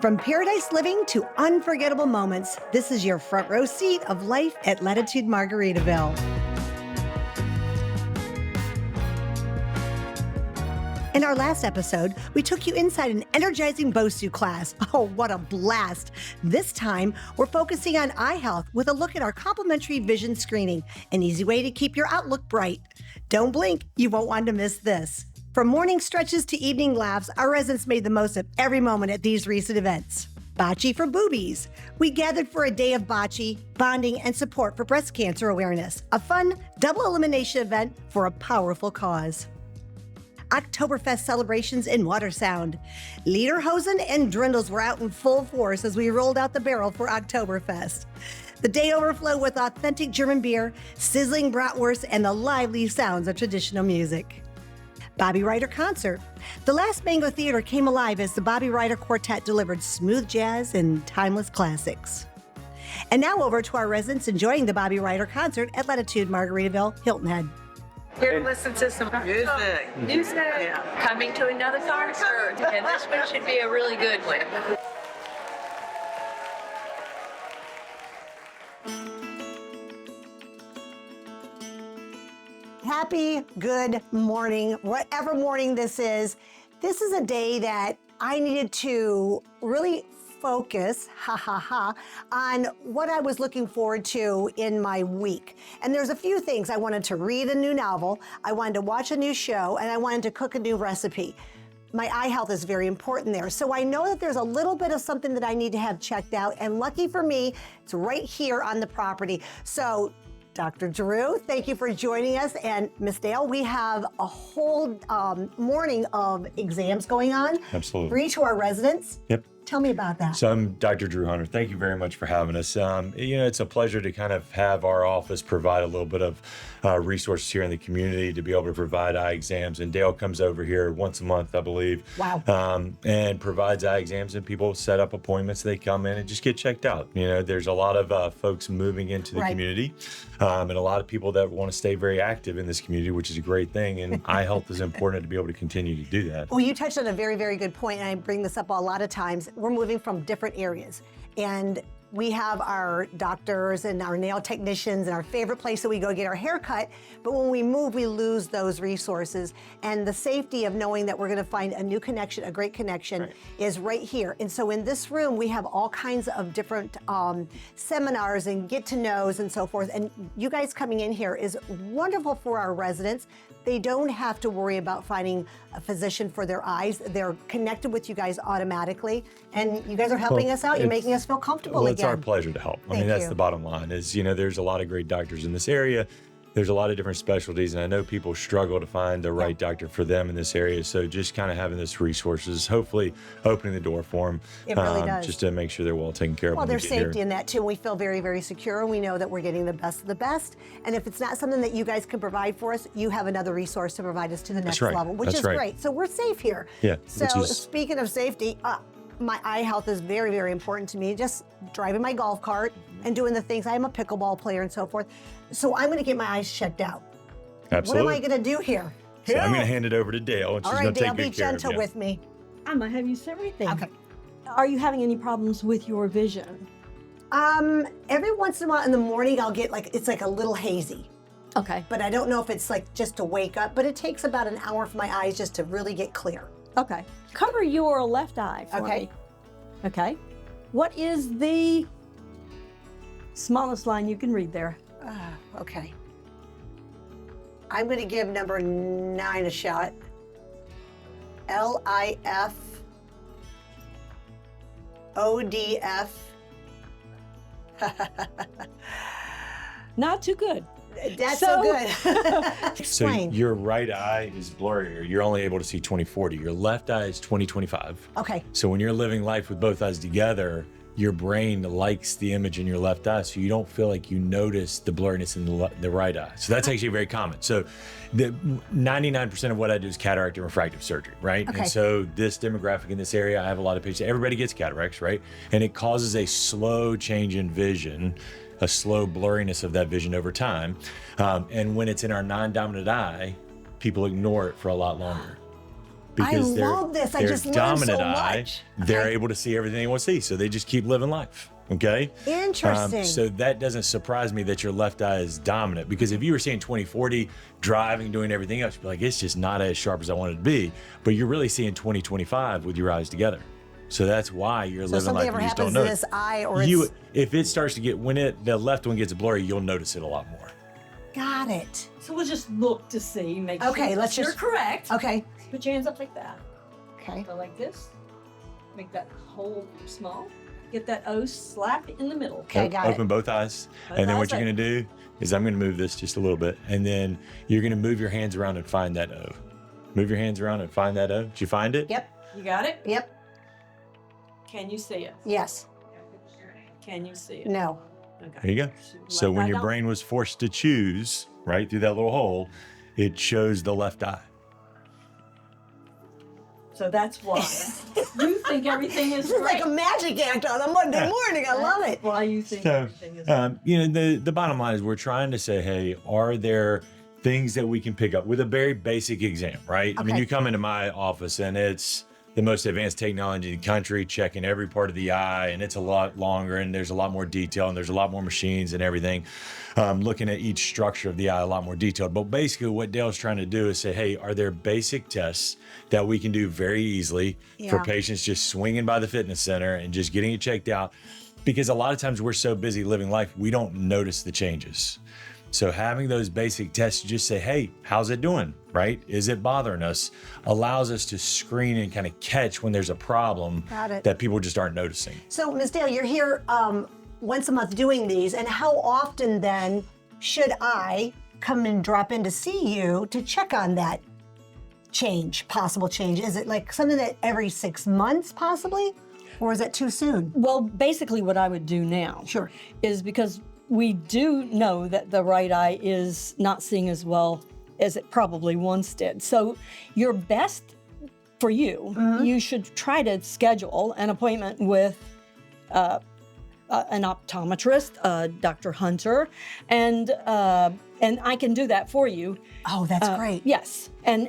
From paradise living to unforgettable moments, this is your front row seat of life at Latitude Margaritaville. In our last episode, we took you inside an energizing Bosu class. Oh, what a blast. This time, we're focusing on eye health with a look at our complimentary vision screening, an easy way to keep your outlook bright. Don't blink, you won't want to miss this. From morning stretches to evening laughs, our residents made the most of every moment at these recent events. Bocce for Boobies. We gathered for a day of bocce, bonding, and support for breast cancer awareness, a fun double elimination event for a powerful cause. Oktoberfest celebrations in Watersound. Lederhosen and Drindles were out in full force as we rolled out the barrel for Oktoberfest. The day overflowed with authentic German beer, sizzling bratwurst, and the lively sounds of traditional music. Bobby Ryder Concert. The last Mango Theater came alive as the Bobby Ryder Quartet delivered smooth jazz and timeless classics. And now over to our residents enjoying the Bobby Ryder Concert at Latitude Margaritaville, Hilton Head. Here to listen to some music. Yeah. Coming to another concert, and this one should be a really good one. Happy good morning, whatever morning this is. This is a day that I needed to really focus, on what I was looking forward to in my week. And there's a few things. I wanted to read a new novel, I wanted to watch a new show, and I wanted to cook a new recipe. My eye health is very important there. So I know that there's a little bit of something that I need to have checked out. And lucky for me, it's right here on the property. So Dr. Drew, thank you for joining us. And Miss Dale, we have a whole morning of exams going on. Absolutely. Free to our residents. Yep. Tell me about that. So I'm Dr. Drew Hunter. Thank you very much for having us. It's a pleasure to kind of have our office provide a little bit of resources here in the community to be able to provide eye exams. And Dale comes over here once a month, I believe. Wow. And provides eye exams, and people set up appointments. They come in and just get checked out. You know, there's a lot of folks moving into the community, and a lot of people that want to stay very active in this community, which is a great thing. And eye health is important to be able to continue to do that. Well, you touched on a very, very good point, and I bring this up a lot of times. We're moving from different areas, and we have our doctors and our nail technicians and our favorite place that we go get our hair cut. But when we move, we lose those resources. And the safety of knowing that we're going to find a new connection, a great connection, is right here. And so in this room, we have all kinds of different seminars and get-to-knows and so forth. And you guys coming in here is wonderful for our residents. They don't have to worry about finding a physician for their eyes. They're connected with you guys automatically. And you guys are helping us out. You're making us feel comfortable again. It's our pleasure to help. I mean, that's the bottom line is, there's a lot of great doctors in this area. There's a lot of different specialties, and I know people struggle to find the right doctor for them in this area. So just kind of having this resources, hopefully opening the door for them. It really does. Just to make sure they're well taken care of. Well, there's safety in that too. We feel very, very secure, and we know that we're getting the best of the best. And if it's not something that you guys can provide for us, you have another resource to provide us to the next level, which is great. So we're safe here. Yeah. So speaking of safety, my eye health is very, very important to me. Just driving my golf cart and doing the things. I'm a pickleball player and so forth. So I'm going to get my eyes checked out. Absolutely. What am I going to do here? So I'm going to hand it over to Dale, and she's going to take good care of you. All right, Dale, be gentle with me. I'm going to have you say everything. Okay. Are you having any problems with your vision? Every once in a while in the morning, I'll get it's like a little hazy. Okay. But I don't know if it's like just to wake up, but it takes about an hour for my eyes just to really get clear. Okay. Cover your left eye for me. Okay. What is the smallest line you can read there? Okay. I'm going to give number 9 a shot. LIFODF. Not too good. That's so good. Explain. So your right eye is blurrier. You're only able to see 20/40. Your left eye is 20/25. Okay. So when you're living life with both eyes together, your brain likes the image in your left eye, so you don't feel like you notice the blurriness in the right eye. So that's actually very common. So the 99% of what I do is cataract and refractive surgery, right? Okay. And so this demographic in this area, I have a lot of patients. Everybody gets cataracts, right? And it causes a slow change in vision, a slow blurriness of that vision over time. And when it's in our non-dominant eye, people ignore it for a lot longer because love this. I their just learned dominant so eye, much. they're Okay. able to see everything they want to see. So they just keep living life. Okay. Interesting. So that doesn't surprise me that your left eye is dominant, because if you were seeing 20/40, driving, doing everything else, you'd be like, it's just not as sharp as I want it to be. But you're really seeing 20/25 with your eyes together. So that's why you're So living something life ever and you just happens don't to notice. this eye, or If it starts to get, the left one gets blurry, you'll notice it a lot more. got it. So we'll just look to see, make Okay, sure let's you're just- correct. Okay. Put your hands up like that. Okay. Go like this. Make that hole small. Get that O slap in the middle. Okay, got it. Open both eyes. Both And then eyes what you're open. going to do is I'm going to move this just a little bit. And then you're going to move your hands around and find that O. Move your hands around and find that O. Did you find it? Yep. You got it? Yep. Can you see it? Yes. Can you see it? No. Okay. There you go. So Left when eye your down. brain was forced to choose, right, through that little hole, it chose the left eye. So that's why you think everything is This is like great. a magic act on a Monday morning. I love it. Why you think So, everything is great. you know, the bottom line is we're trying to say, hey, are there things that we can pick up with a very basic exam, right? I mean, Okay. you come into my office and it's the most advanced technology in the country, checking every part of the eye, and it's a lot longer, and there's a lot more detail, and there's a lot more machines and everything, looking at each structure of the eye a lot more detailed. But basically what Dale's trying to do is say, hey, are there basic tests that we can do very easily for Yeah. patients just swinging by the fitness center and just getting it checked out? Because a lot of times we're so busy living life, we don't notice the changes. So having those basic tests to just say, hey, how's it doing, right? Is it bothering us? Allows us to screen and kind of catch when there's a problem Got it. that people just aren't noticing. So, Ms. Dale, you're here once a month doing these, and how often then should I come and drop in to see you to check on that possible change? Is it like something that every 6 months possibly, or is that too soon? Well, basically what I would do now Sure. is because we do know that the right eye is not seeing as well as it probably once did. So your best for you, you should try to schedule an appointment with an optometrist, Dr. Hunter, and I can do that for you. Oh, that's great. Yes, and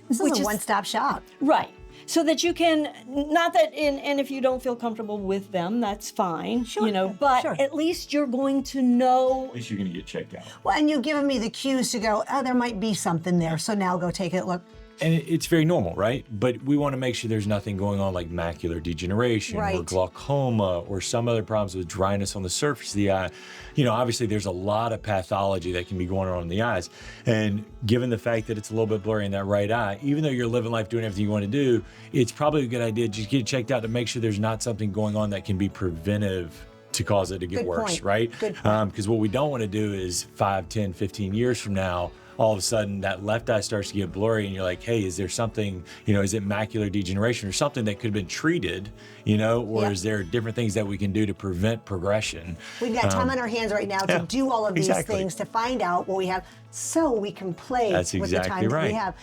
This is a one-stop shop. right. So that you can, not that, and if you don't feel comfortable with them, that's fine, Sure, you know, but sure. at least you're going to know. At least you're going to get checked out. Well, and you've given me the cues to go, oh, there might be something there. So now go take a look. And it's very normal, right? But we want to make sure there's nothing going on like macular degeneration or Right. glaucoma or some other problems with dryness on the surface of the eye. You know, obviously there's a lot of pathology that can be going on in the eyes. And given the fact that it's a little bit blurry in that right eye, even though you're living life doing everything you want to do, it's probably a good idea to just get it checked out to make sure there's not something going on that can be preventive to cause it to get Good worse, point. right? Good point. Because what we don't want to do is 5, 10, 15 years from now, all of a sudden that left eye starts to get blurry and you're like, hey, is there something, you know, is it macular degeneration or something that could have been treated, you know, or Yeah. is there different things that we can do to prevent progression? We've got time on our hands right now to yeah, do all of these exactly. things, to find out what we have so we can play That's with the exactly time that we right. have.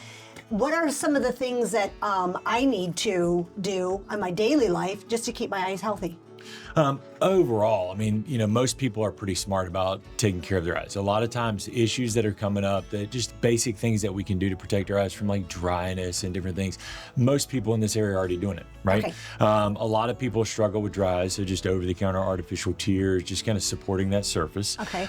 What are some of the things that I need to do in my daily life just to keep my eyes healthy? Overall, I mean, you know, most people are pretty smart about taking care of their eyes. A lot of times issues that are coming up, that just basic things that we can do to protect our eyes from like dryness and different things. Most people in this area are already doing it, right? Okay. A lot of people struggle with dry eyes, so just over-the-counter artificial tears, just kind of supporting that surface. Okay.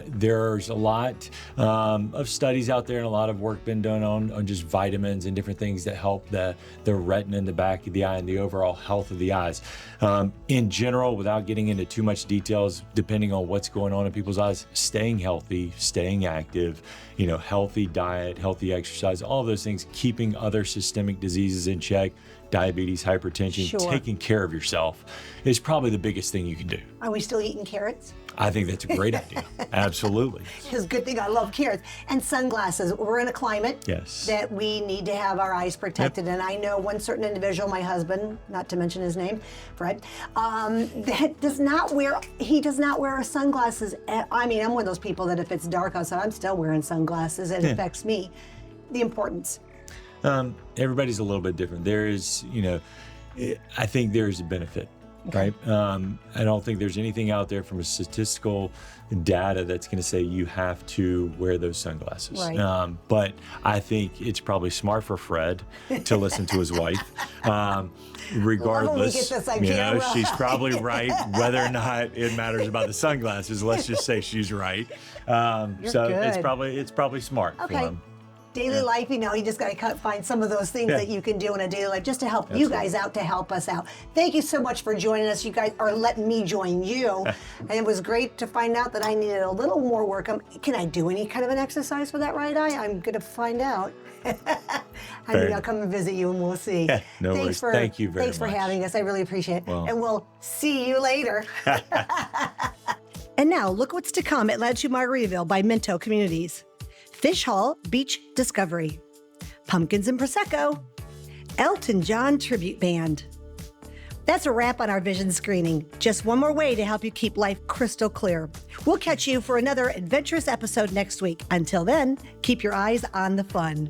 There's a lot of studies out there and a lot of work been done on just vitamins and different things that help the retina in the back of the eye and the overall health of the eyes. In general, without getting into too much details, depending on what's going on in people's eyes, staying healthy, staying active, you know, healthy diet, healthy exercise, all of those things, keeping other systemic diseases in check, diabetes, hypertension, Sure. taking care of yourself is probably the biggest thing you can do. Are we still eating carrots? I think that's a great idea. Absolutely. Because good thing I love carrots. And sunglasses. We're in a climate Yes. that we need to have our eyes protected. And I know one certain individual, my husband, not to mention his name, Fred, that does not wear sunglasses. I mean, I'm one of those people that if it's dark outside, I'm still wearing sunglasses. It affects me. The importance. Everybody's a little bit different. There is, you know, I think there is a benefit right? I don't think there's anything out there from a statistical data that's going to say you have to wear those sunglasses. Right. But I think it's probably smart for Fred to listen to his wife. Regardless, get this idea right. she's probably right. Whether or not it matters about the sunglasses, let's just say she's right. So good. it's probably smart for Okay. him. Daily life, you just got to find some of those things that you can do in a daily life just to help you guys out, to help us out. Thank you so much for joining us. You guys are letting me join you. And it was great to find out that I needed a little more work. Can I do any kind of an exercise for that right eye? I'm going to find out. I mean, I'll come and visit you and we'll see. No worries. Thank you very much. Thanks for having us. I really appreciate it. Well. And we'll see you later. And now, look what's to come at Latitude Margaritaville by Minto Communities. Fish Hall Beach Discovery, Pumpkins and Prosecco, Elton John Tribute Band. That's a wrap on our vision screening. Just one more way to help you keep life crystal clear. We'll catch you for another adventurous episode next week. Until then, keep your eyes on the fun.